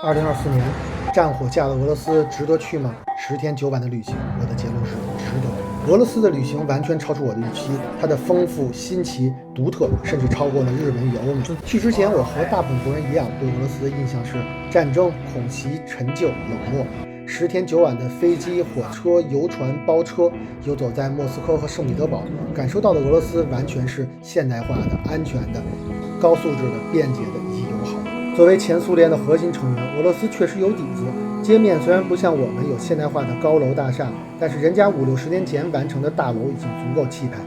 2024年，战火下的俄罗斯值得去吗？10天9晚的旅行，我的结论是值得。俄罗斯的旅行完全超出我的预期，它的丰富、新奇、独特，甚至超过了日本与欧美。去之前，我和大部分国人一样，对俄罗斯的印象是战争、恐袭、陈旧、冷漠。10天9晚的飞机、火车、游船、包车，游走在莫斯科和圣彼得堡，感受到的俄罗斯完全是现代化的、安全的、高素质的、便捷的以及友好。作为前苏联的核心成员，俄罗斯确实有底子。街面虽然不像我们有现代化的高楼大厦，但是人家50-60年前完成的大楼已经足够气派。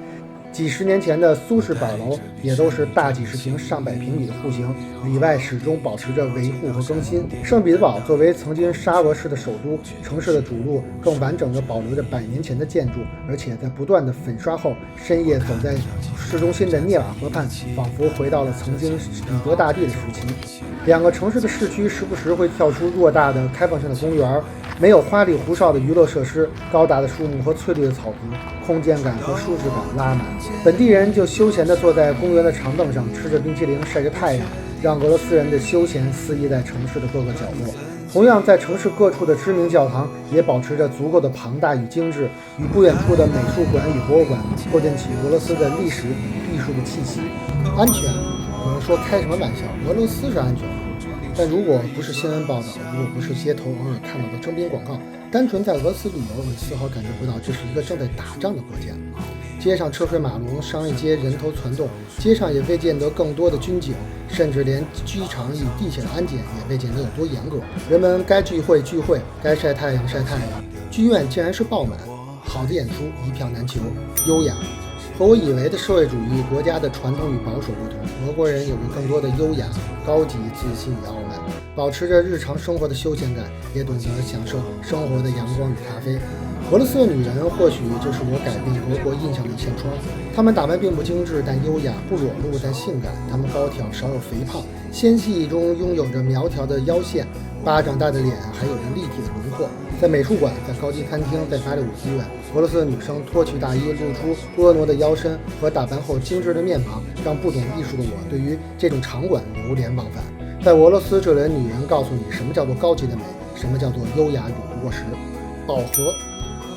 几十年前的苏式堡楼也都是大几十平、上百平米的户型，里外始终保持着维护和更新。圣彼得堡作为曾经沙俄式的首都，城市的主路更完整地保留着100年前的建筑，而且在不断的粉刷后，深夜走在市中心的涅瓦河畔，仿佛回到了曾经彼得大帝的时期。两个城市的市区时不时会跳出偌大的开放性的公园，没有花里胡哨的娱乐设施，高大的树木和翠绿的草坪，空间感和舒适感拉满。本地人就休闲地坐在公园的长凳上，吃着冰淇淋，晒着太阳，让俄罗斯人的休闲肆意在城市的各个角落。同样，在城市各处的知名教堂也保持着足够的庞大与精致，与不远处的美术馆与博物馆构建起俄罗斯的历史艺术的气息。安全，有人说开什么玩笑，俄罗斯是安全的。但如果不是新闻报道，如果不是街头偶尔看到的征兵广告，单纯在俄罗斯旅游，你丝毫感觉不到这是一个正在打仗的国家。街上车水马龙，商业街人头攒动，街上也未见得更多的军警，甚至连机场与地铁的安检也未见得有多严格。人们该聚会聚会，该晒太阳晒太阳，剧院竟然是爆满，好的演出一票难求，优雅。和我以为的社会主义国家的传统与保守不同，俄国人有着更多的优雅、高级、自信与傲慢，保持着日常生活的休闲感，也懂得享受生活的阳光与咖啡。俄罗斯的女人或许就是我改变俄国印象的一扇窗，她们打扮并不精致，但优雅；不裸露，但性感。她们高挑，少有肥胖，纤细中拥有着苗条的腰线，巴掌大的脸还有着立体的轮廓。在美术馆，在高级餐厅，在芭蕾舞剧院，俄罗斯的女生脱去大衣，露出婀娜的腰身和打扮后精致的面庞，让不懂艺术的我对于这种场馆流连忘返。在俄罗斯，这里的女人告诉你什么叫做高级的美，什么叫做优雅与不过时。饱和。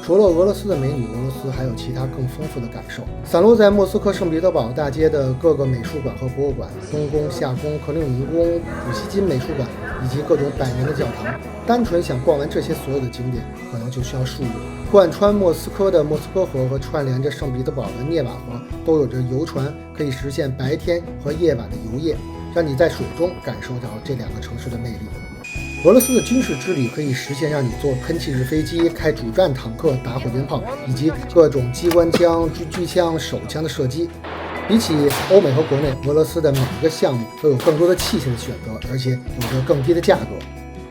除了俄罗斯的美女，俄罗斯还有其他更丰富的感受。散落在莫斯科圣彼得堡大街的各个美术馆和博物馆，东宫、夏宫、克里姆林宫、普希金美术馆以及各种100年的教堂，单纯想逛完这些所有的景点，可能就需要数日。贯穿莫斯科的莫斯科河和串联着圣彼得堡的涅瓦河都有着游船，可以实现白天和夜晚的游曳，让你在水中感受到这两个城市的魅力。俄罗斯的军事之旅可以实现让你坐喷气式飞机、开主战坦克、打火箭炮以及各种机关枪、狙枪、手枪的射击。比起欧美和国内，俄罗斯的每一个项目都有更多的器械的选择，而且有着更低的价格。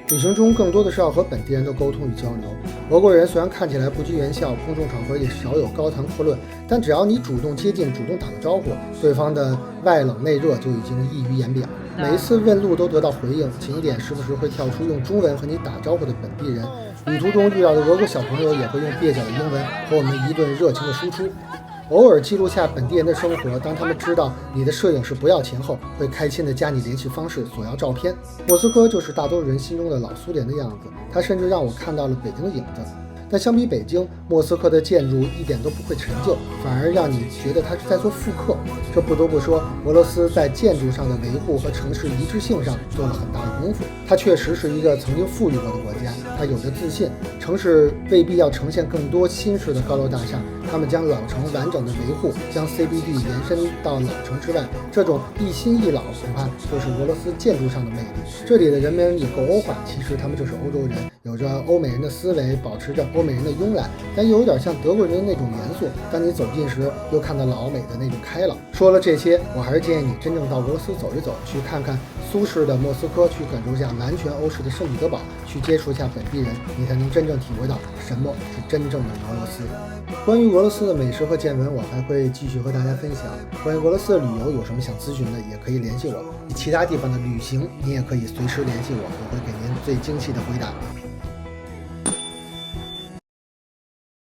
旅行中更多的是要和本地人的沟通与交流。俄国人虽然看起来不拘言笑，公众场合也少有高谈阔论，但只要你主动接近、主动打个招呼，对方的外冷内热就已经溢于言表。每一次问路都得到回应，景点时不时会跳出用中文和你打招呼的本地人。旅途中遇到的俄国小朋友也会用蹩脚的英文和我们一顿热情的输出。偶尔记录下本地人的生活，当他们知道你的摄影是不要钱后，会开心地加你联系方式，索要照片。莫斯科就是大多数人心中的老苏联的样子，它甚至让我看到了北京的影子。但相比北京，莫斯科的建筑一点都不会陈旧，反而让你觉得它是在做复刻。这不得不说，俄罗斯在建筑上的维护和城市一致性上做了很大的功夫。它确实是一个曾经富裕过的国家，它有着自信。城市未必要呈现更多新式的高楼大厦，他们将老城完整的维护，将 CBD 延伸到老城之外。这种一新一老，恐怕就是俄罗斯建筑上的魅力。这里的人们也够欧化，其实他们就是欧洲人，有着欧美人的思维，保持着欧美人的慵懒，但又有点像德国人的那种严肃。当你走近时，又看到老美的那种开朗。说了这些，我还是建议你真正到俄罗斯走一走，去看看苏式的莫斯科，去感受下完全欧式的圣彼得堡，去接触一下本地人，你才能真正体会到什么是真正的俄罗斯。关于俄罗斯的美食和见闻，我还会继续和大家分享。关于俄罗斯的旅游有什么想咨询的，也可以联系我。其他地方的旅行，你也可以随时联系我，我会给您最精细的回答。